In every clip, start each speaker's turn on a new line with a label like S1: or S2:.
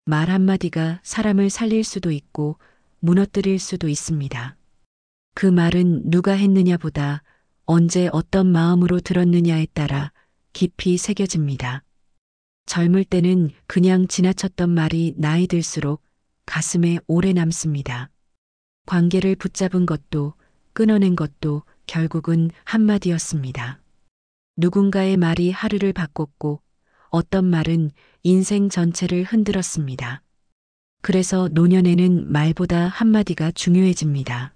S1: 말 한마디가 사람을 살릴 수도 있고 무너뜨릴 수도 있습니다. 그 말은 누가 했느냐보다 언제 어떤 마음으로 들었느냐에 따라 깊이 새겨집니다. 젊을 때는 그냥 지나쳤던 말이 나이 들수록 가슴에 오래 남습니다. 관계를 붙잡은 것도 끊어낸 것도 결국은 한마디였습니다. 누군가의 말이 하루를 바꿨고 어떤 말은 인생 전체를 흔들었습니다. 그래서 노년에는 말보다 한마디가 중요해집니다.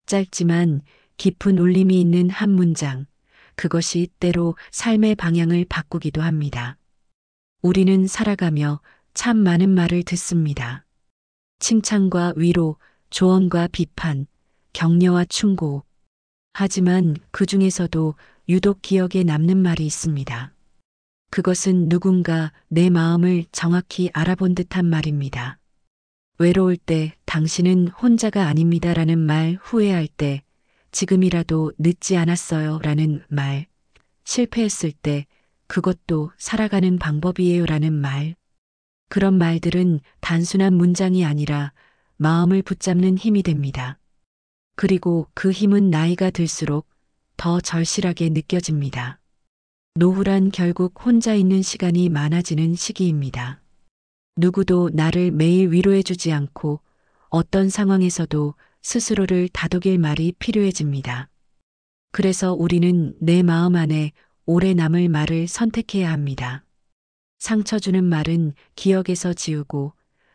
S1: 짧지만 깊은 울림이 있는 한 문장, 그것이 때로 삶의 방향을 바꾸기도 합니다. 우리는 살아가며 참 많은 말을 듣습니다. 칭찬과 위로, 조언과 비판, 격려와 충고. 하지만 그 중에서도 유독 기억에 남는 말이 있습니다. 그것은 누군가 내 마음을 정확히 알아본 듯한 말입니다. 외로울 때 당신은 혼자가 아닙니다라는 말, 후회할 때 지금이라도 늦지 않았어요 라는 말, 실패했을 때 그것도 살아가는 방법이에요 라는 말. 그런 말들은 단순한 문장이 아니라 마음을 붙잡는 힘이 됩니다. 그리고 그 힘은 나이가 들수록 더 절실하게 느껴집니다. 노후란 결국 혼자 있는 시간이 많아지는 시기입니다. 누구도 나를 매일 위로해주지 않고 어떤 상황에서도 스스로를 다독일 말이 필요해집니다. 그래서 우리는 내 마음 안에 오래 남을 말을 선택해야 합니다. 상처 주는 말은 기억에서 지우고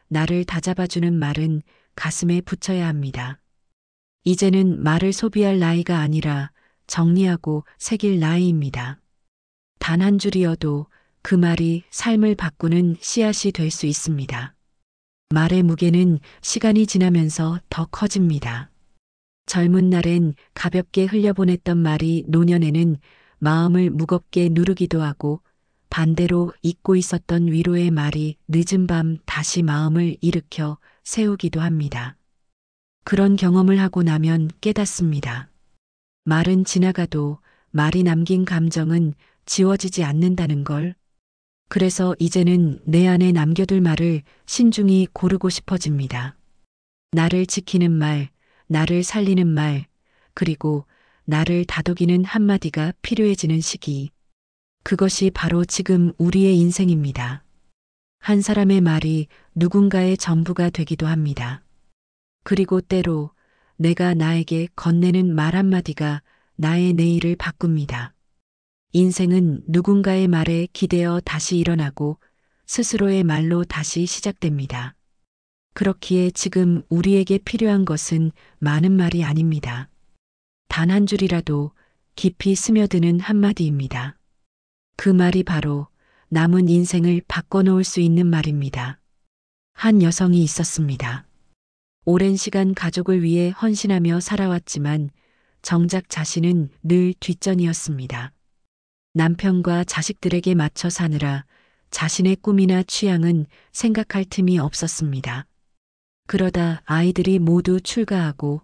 S1: 나를 다잡아주는 말은 가슴에 붙여야 합니다. 이제는 말을 소비할 나이가 아니라 정리하고 새길 나이입니다. 단 한 줄이어도 그 말이 삶을 바꾸는 씨앗이 될 수 있습니다. 말의 무게는 시간이 지나면서 더 커집니다. 젊은 날엔 가볍게 흘려보냈던 말이 노년에는 마음을 무겁게 누르기도 하고 반대로 잊고 있었던 위로의 말이 늦은 밤 다시 마음을 일으켜 세우기도 합니다. 그런 경험을 하고 나면 깨닫습니다. 말은 지나가도 말이 남긴 감정은 지워지지 않는다는 걸. 그래서 이제는 내 안에 남겨둘 말을 신중히 고르고 싶어집니다. 나를 지키는 말, 나를 살리는 말, 그리고 나를 다독이는 한마디가 필요해지는 시기. 그것이 바로 지금 우리의 인생입니다. 한 사람의 말이 누군가의 전부가 되기도 합니다. 그리고 때로 내가 나에게 건네는 말 한마디가 나의 내일을 바꿉니다. 인생은 누군가의 말에 기대어 다시 일어나고 스스로의 말로 다시 시작됩니다. 그렇기에 지금 우리에게 필요한 것은 많은 말이 아닙니다. 단 한 줄이라도 깊이 스며드는 한마디입니다. 그 말이 바로 남은 인생을 바꿔놓을 수 있는 말입니다. 한 여성이 있었습니다. 오랜 시간 가족을 위해 헌신하며 살아왔지만 정작 자신은 늘 뒷전이었습니다. 남편과 자식들에게 맞춰 사느라 자신의 꿈이나 취향은 생각할 틈이 없었습니다. 그러다 아이들이 모두 출가하고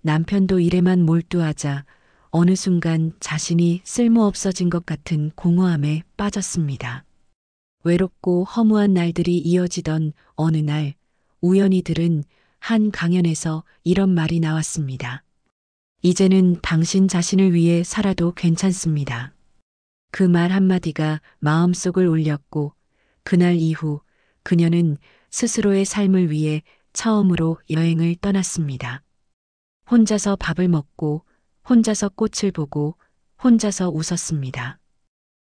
S1: 남편도 일에만 몰두하자 어느 순간 자신이 쓸모없어진 것 같은 공허함에 빠졌습니다. 외롭고 허무한 날들이 이어지던 어느 날 우연히 들은 한 강연에서 이런 말이 나왔습니다. 이제는 당신 자신을 위해 살아도 괜찮습니다. 그 말 한마디가 마음속을 울렸고 그날 이후 그녀는 스스로의 삶을 위해 처음으로 여행을 떠났습니다. 혼자서 밥을 먹고 혼자서 꽃을 보고 혼자서 웃었습니다.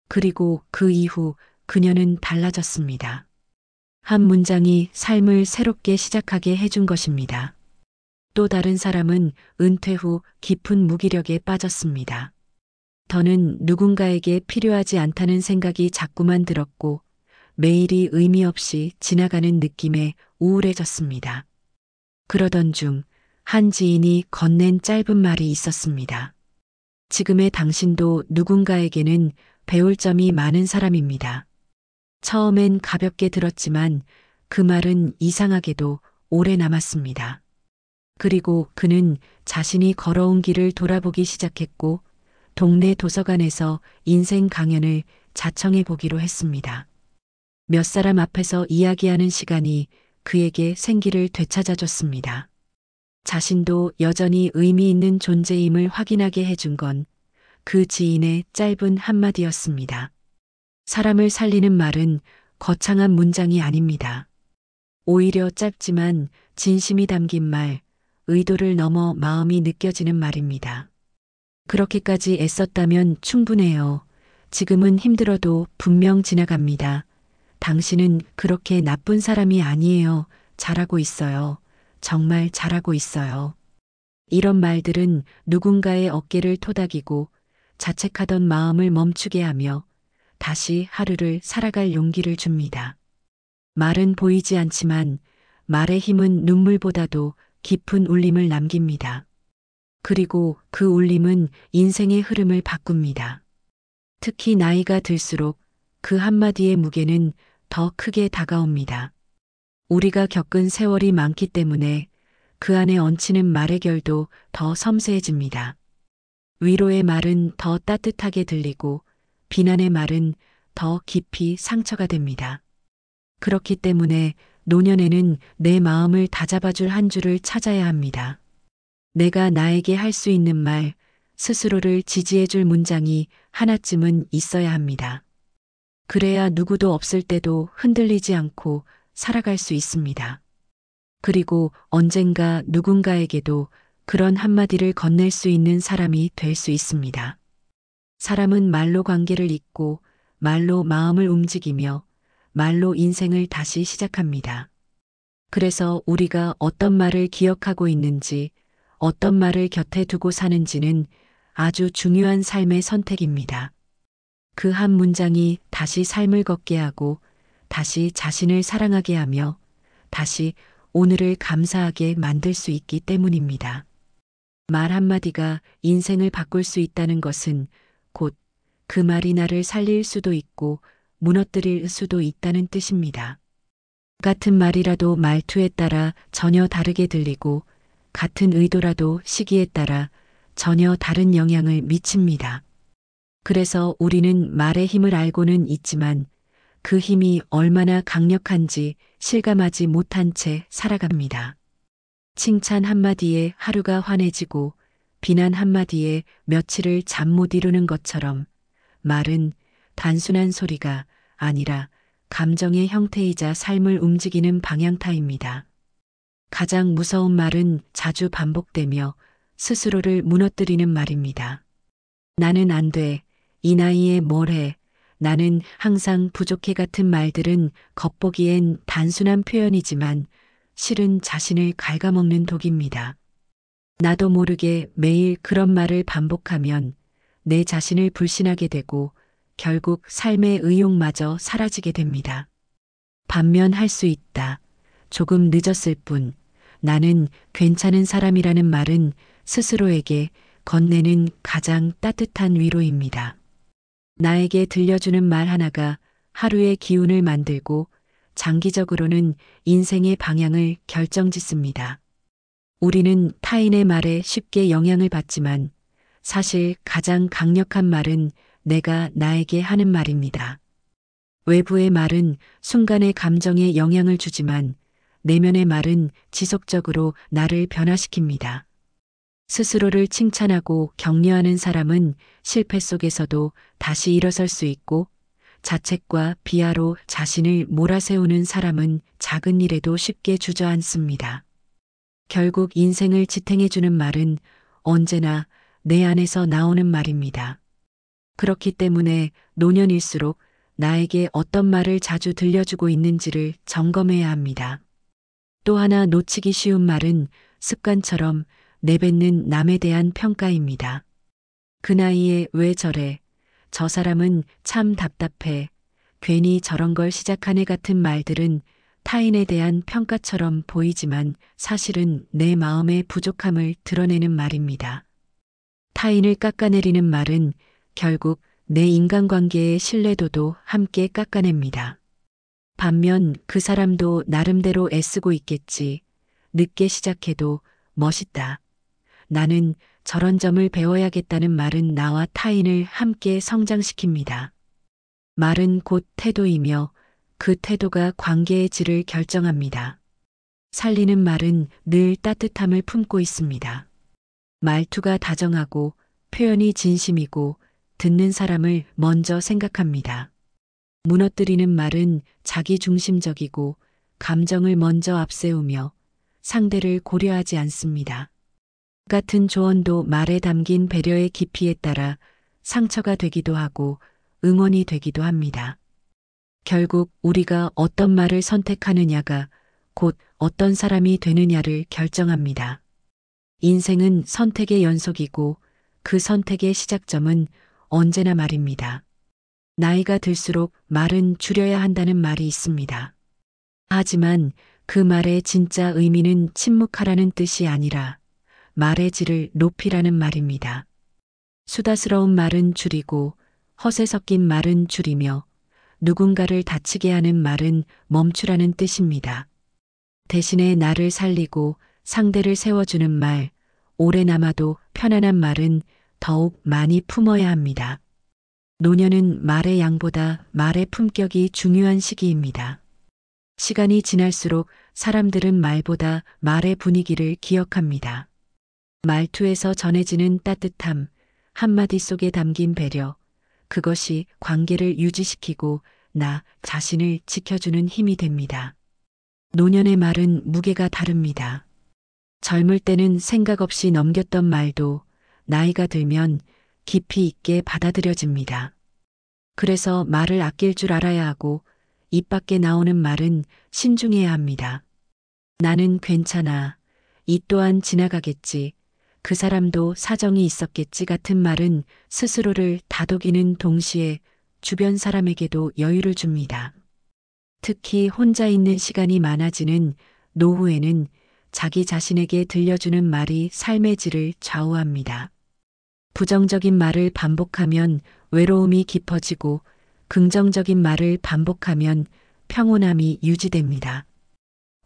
S1: 그리고 그 이후 그녀는 달라졌습니다. 한 문장이 삶을 새롭게 시작하게 해준 것입니다. 또 다른 사람은 은퇴 후 깊은 무기력에 빠졌습니다. 더는 누군가에게 필요하지 않다는 생각이 자꾸만 들었고 매일이 의미 없이 지나가는 느낌에 우울해졌습니다. 그러던 중 한 지인이 건넨 짧은 말이 있었습니다. 지금의 당신도 누군가에게는 배울 점이 많은 사람입니다. 처음엔 가볍게 들었지만 그 말은 이상하게도 오래 남았습니다. 그리고 그는 자신이 걸어온 길을 돌아보기 시작했고 동네 도서관에서 인생 강연을 자청해 보기로 했습니다. 몇 사람 앞에서 이야기하는 시간이 그에게 생기를 되찾아줬습니다. 자신도 여전히 의미 있는 존재임을 확인하게 해준 건 그 지인의 짧은 한마디였습니다. 사람을 살리는 말은 거창한 문장이 아닙니다. 오히려 짧지만 진심이 담긴 말, 의도를 넘어 마음이 느껴지는 말입니다. 그렇게까지 애썼다면 충분해요. 지금은 힘들어도 분명 지나갑니다. 당신은 그렇게 나쁜 사람이 아니에요. 잘하고 있어요. 정말 잘하고 있어요. 이런 말들은 누군가의 어깨를 토닥이고 자책하던 마음을 멈추게 하며 다시 하루를 살아갈 용기를 줍니다. 말은 보이지 않지만 말의 힘은 눈물보다도 깊은 울림을 남깁니다. 그리고 그 울림은 인생의 흐름을 바꿉니다. 특히 나이가 들수록 그 한마디의 무게는 더 크게 다가옵니다. 우리가 겪은 세월이 많기 때문에 그 안에 얹히는 말의 결도 더 섬세해집니다. 위로의 말은 더 따뜻하게 들리고 비난의 말은 더 깊이 상처가 됩니다. 그렇기 때문에 노년에는 내 마음을 다잡아줄 한 줄을 찾아야 합니다. 내가 나에게 할 수 있는 말, 스스로를 지지해줄 문장이 하나쯤은 있어야 합니다. 그래야 누구도 없을 때도 흔들리지 않고 살아갈 수 있습니다. 그리고 언젠가 누군가에게도 그런 한마디를 건넬 수 있는 사람이 될 수 있습니다. 사람은 말로 관계를 잇고 말로 마음을 움직이며 말로 인생을 다시 시작합니다. 그래서 우리가 어떤 말을 기억하고 있는지, 어떤 말을 곁에 두고 사는지는 아주 중요한 삶의 선택입니다. 그 한 문장이 다시 삶을 걷게 하고 다시 자신을 사랑하게 하며 다시 오늘을 감사하게 만들 수 있기 때문입니다. 말 한마디가 인생을 바꿀 수 있다는 것은 곧 그 말이 나를 살릴 수도 있고 무너뜨릴 수도 있다는 뜻입니다. 같은 말이라도 말투에 따라 전혀 다르게 들리고 같은 의도라도 시기에 따라 전혀 다른 영향을 미칩니다. 그래서 우리는 말의 힘을 알고는 있지만 그 힘이 얼마나 강력한지 실감하지 못한 채 살아갑니다. 칭찬 한마디에 하루가 환해지고 비난 한마디에 며칠을 잠 못 이루는 것처럼 말은 단순한 소리가 아니라 감정의 형태이자 삶을 움직이는 방향타입니다. 가장 무서운 말은 자주 반복되며 스스로를 무너뜨리는 말입니다. 나는 안 돼. 이 나이에 뭘 해. 나는 항상 부족해 같은 말들은 겉보기엔 단순한 표현이지만 실은 자신을 갉아먹는 독입니다. 나도 모르게 매일 그런 말을 반복하면 내 자신을 불신하게 되고 결국 삶의 의욕마저 사라지게 됩니다. 반면 할 수 있다. 조금 늦었을 뿐. 나는 괜찮은 사람이라는 말은 스스로에게 건네는 가장 따뜻한 위로입니다. 나에게 들려주는 말 하나가 하루의 기운을 만들고 장기적으로는 인생의 방향을 결정짓습니다. 우리는 타인의 말에 쉽게 영향을 받지만 사실 가장 강력한 말은 내가 나에게 하는 말입니다. 외부의 말은 순간의 감정에 영향을 주지만 내면의 말은 지속적으로 나를 변화시킵니다. 스스로를 칭찬하고 격려하는 사람은 실패 속에서도 다시 일어설 수 있고 자책과 비하로 자신을 몰아세우는 사람은 작은 일에도 쉽게 주저앉습니다. 결국 인생을 지탱해주는 말은 언제나 내 안에서 나오는 말입니다. 그렇기 때문에 노년일수록 나에게 어떤 말을 자주 들려주고 있는지를 점검해야 합니다. 또 하나 놓치기 쉬운 말은 습관처럼 내뱉는 남에 대한 평가입니다. 그 나이에 왜 저래? 저 사람은 참 답답해. 괜히 저런 걸 시작하네 같은 말들은 타인에 대한 평가처럼 보이지만 사실은 내 마음의 부족함을 드러내는 말입니다. 타인을 깎아내리는 말은 결국 내 인간관계의 신뢰도도 함께 깎아냅니다. 반면 그 사람도 나름대로 애쓰고 있겠지. 늦게 시작해도 멋있다. 나는 저런 점을 배워야겠다는 말은 나와 타인을 함께 성장시킵니다. 말은 곧 태도이며 그 태도가 관계의 질을 결정합니다. 살리는 말은 늘 따뜻함을 품고 있습니다. 말투가 다정하고 표현이 진심이고 듣는 사람을 먼저 생각합니다. 무너뜨리는 말은 자기 중심적이고 감정을 먼저 앞세우며 상대를 고려하지 않습니다. 같은 조언도 말에 담긴 배려의 깊이에 따라 상처가 되기도 하고 응원이 되기도 합니다. 결국 우리가 어떤 말을 선택하느냐가 곧 어떤 사람이 되느냐를 결정합니다. 인생은 선택의 연속이고 그 선택의 시작점은 언제나 말입니다. 나이가 들수록 말은 줄여야 한다는 말이 있습니다. 하지만 그 말의 진짜 의미는 침묵하라는 뜻이 아니라 말의 질을 높이라는 말입니다. 수다스러운 말은 줄이고 허세 섞인 말은 줄이며 누군가를 다치게 하는 말은 멈추라는 뜻입니다. 대신에 나를 살리고 상대를 세워주는 말, 오래 남아도 편안한 말은 더욱 많이 품어야 합니다. 노년은 말의 양보다 말의 품격이 중요한 시기입니다. 시간이 지날수록 사람들은 말보다 말의 분위기를 기억합니다. 말투에서 전해지는 따뜻함, 한마디 속에 담긴 배려, 그것이 관계를 유지시키고 나 자신을 지켜주는 힘이 됩니다. 노년의 말은 무게가 다릅니다. 젊을 때는 생각 없이 넘겼던 말도 나이가 들면 깊이 있게 받아들여집니다. 그래서 말을 아낄 줄 알아야 하고 입 밖에 나오는 말은 신중해야 합니다. 나는 괜찮아. 이 또한 지나가겠지. 그 사람도 사정이 있었겠지 같은 말은 스스로를 다독이는 동시에 주변 사람에게도 여유를 줍니다. 특히 혼자 있는 시간이 많아지는 노후에는 자기 자신에게 들려주는 말이 삶의 질을 좌우합니다. 부정적인 말을 반복하면 외로움이 깊어지고 긍정적인 말을 반복하면 평온함이 유지됩니다.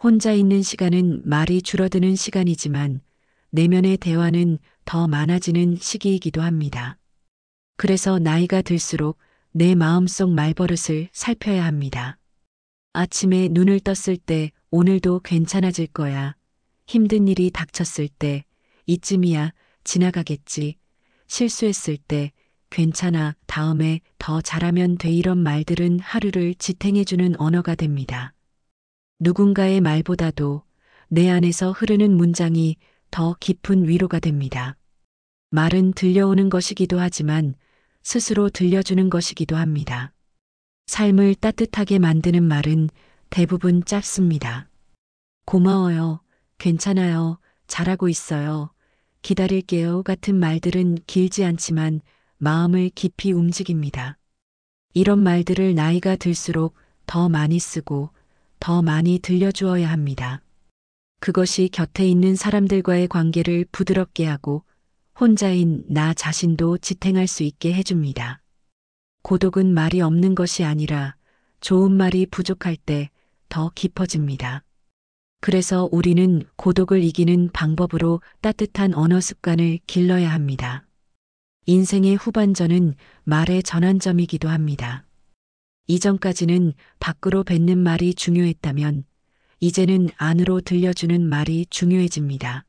S1: 혼자 있는 시간은 말이 줄어드는 시간이지만 내면의 대화는 더 많아지는 시기이기도 합니다. 그래서 나이가 들수록 내 마음속 말버릇을 살펴야 합니다. 아침에 눈을 떴을 때 오늘도 괜찮아질 거야. 힘든 일이 닥쳤을 때 이쯤이야 지나가겠지. 실수했을 때 괜찮아 다음에 더 잘하면 돼 이런 말들은 하루를 지탱해주는 언어가 됩니다. 누군가의 말보다도 내 안에서 흐르는 문장이 더 깊은 위로가 됩니다. 말은 들려오는 것이기도 하지만 스스로 들려주는 것이기도 합니다. 삶을 따뜻하게 만드는 말은 대부분 짧습니다. 고마워요. 괜찮아요. 잘하고 있어요. 기다릴게요. 같은 말들은 길지 않지만 마음을 깊이 움직입니다. 이런 말들을 나이가 들수록 더 많이 쓰고 더 많이 들려주어야 합니다. 그것이 곁에 있는 사람들과의 관계를 부드럽게 하고 혼자인 나 자신도 지탱할 수 있게 해줍니다. 고독은 말이 없는 것이 아니라 좋은 말이 부족할 때 더 깊어집니다. 그래서 우리는 고독을 이기는 방법으로 따뜻한 언어 습관을 길러야 합니다. 인생의 후반전은 말의 전환점이기도 합니다. 이전까지는 밖으로 뱉는 말이 중요했다면 이제는 안으로 들려주는 말이 중요해집니다.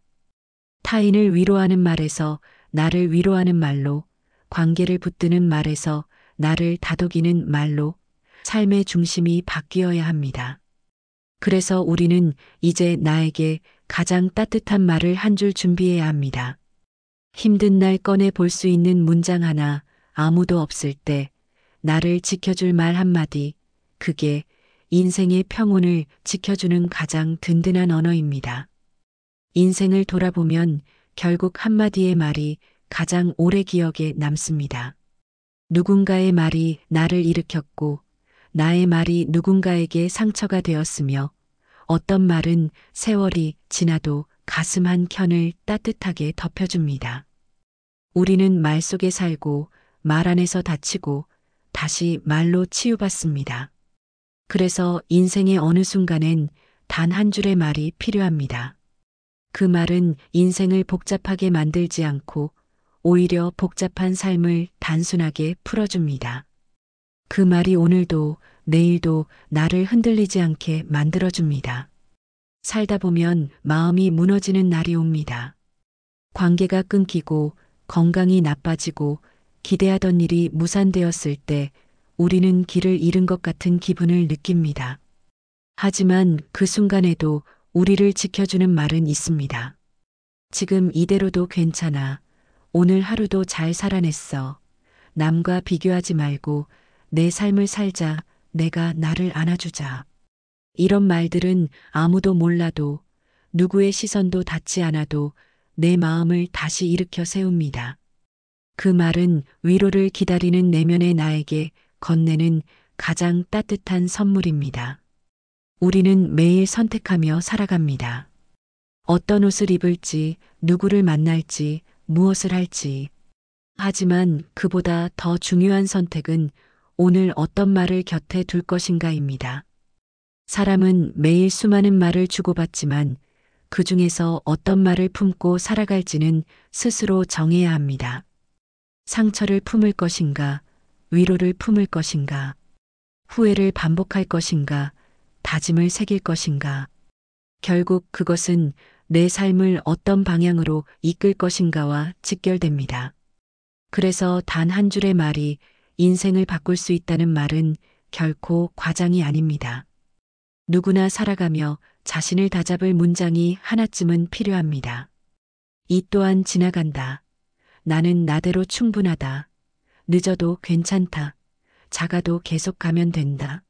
S1: 타인을 위로하는 말에서 나를 위로하는 말로, 관계를 붙드는 말에서 나를 다독이는 말로 삶의 중심이 바뀌어야 합니다. 그래서 우리는 이제 나에게 가장 따뜻한 말을 한 줄 준비해야 합니다. 힘든 날 꺼내 볼 수 있는 문장 하나, 아무도 없을 때 나를 지켜줄 말 한마디, 그게 인생의 평온을 지켜주는 가장 든든한 언어입니다. 인생을 돌아보면 결국 한마디의 말이 가장 오래 기억에 남습니다. 누군가의 말이 나를 일으켰고 나의 말이 누군가에게 상처가 되었으며 어떤 말은 세월이 지나도 가슴 한 켠을 따뜻하게 덮여줍니다. 우리는 말 속에 살고 말 안에서 다치고 다시 말로 치유받습니다. 그래서 인생의 어느 순간엔 단 한 줄의 말이 필요합니다. 그 말은 인생을 복잡하게 만들지 않고 오히려 복잡한 삶을 단순하게 풀어줍니다. 그 말이 오늘도 내일도 나를 흔들리지 않게 만들어줍니다. 살다 보면 마음이 무너지는 날이 옵니다. 관계가 끊기고 건강이 나빠지고 기대하던 일이 무산되었을 때 우리는 길을 잃은 것 같은 기분을 느낍니다. 하지만 그 순간에도 우리를 지켜주는 말은 있습니다. 지금 이대로도 괜찮아. 오늘 하루도 잘 살아냈어. 남과 비교하지 말고 내 삶을 살자. 내가 나를 안아주자. 이런 말들은 아무도 몰라도 누구의 시선도 닿지 않아도 내 마음을 다시 일으켜 세웁니다. 그 말은 위로를 기다리는 내면의 나에게 건네는 가장 따뜻한 선물입니다. 우리는 매일 선택하며 살아갑니다. 어떤 옷을 입을지, 누구를 만날지, 무엇을 할지. 하지만 그보다 더 중요한 선택은 오늘 어떤 말을 곁에 둘 것인가입니다. 사람은 매일 수많은 말을 주고받지만 그 중에서 어떤 말을 품고 살아갈지는 스스로 정해야 합니다. 상처를 품을 것인가, 위로를 품을 것인가, 후회를 반복할 것인가, 다짐을 새길 것인가. 결국 그것은 내 삶을 어떤 방향으로 이끌 것인가와 직결됩니다. 그래서 단 한 줄의 말이 인생을 바꿀 수 있다는 말은 결코 과장이 아닙니다. 누구나 살아가며 자신을 다잡을 문장이 하나쯤은 필요합니다. 이 또한 지나간다. 나는 나대로 충분하다. 늦어도 괜찮다. 작아도 계속 가면 된다.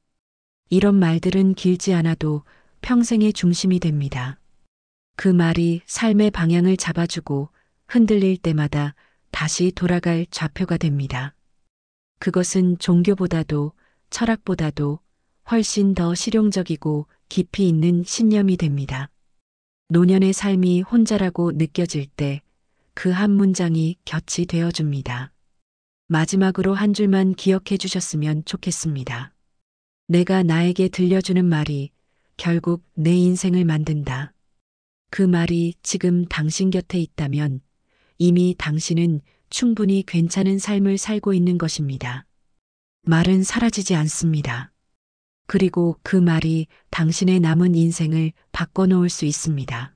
S1: 이런 말들은 길지 않아도 평생의 중심이 됩니다. 그 말이 삶의 방향을 잡아주고 흔들릴 때마다 다시 돌아갈 좌표가 됩니다. 그것은 종교보다도 철학보다도 훨씬 더 실용적이고 깊이 있는 신념이 됩니다. 노년의 삶이 혼자라고 느껴질 때 그 한 문장이 곁이 되어줍니다. 마지막으로 한 줄만 기억해 주셨으면 좋겠습니다. 내가 나에게 들려주는 말이 결국 내 인생을 만든다. 그 말이 지금 당신 곁에 있다면 이미 당신은 충분히 괜찮은 삶을 살고 있는 것입니다. 말은 사라지지 않습니다. 그리고 그 말이 당신의 남은 인생을 바꿔놓을 수 있습니다.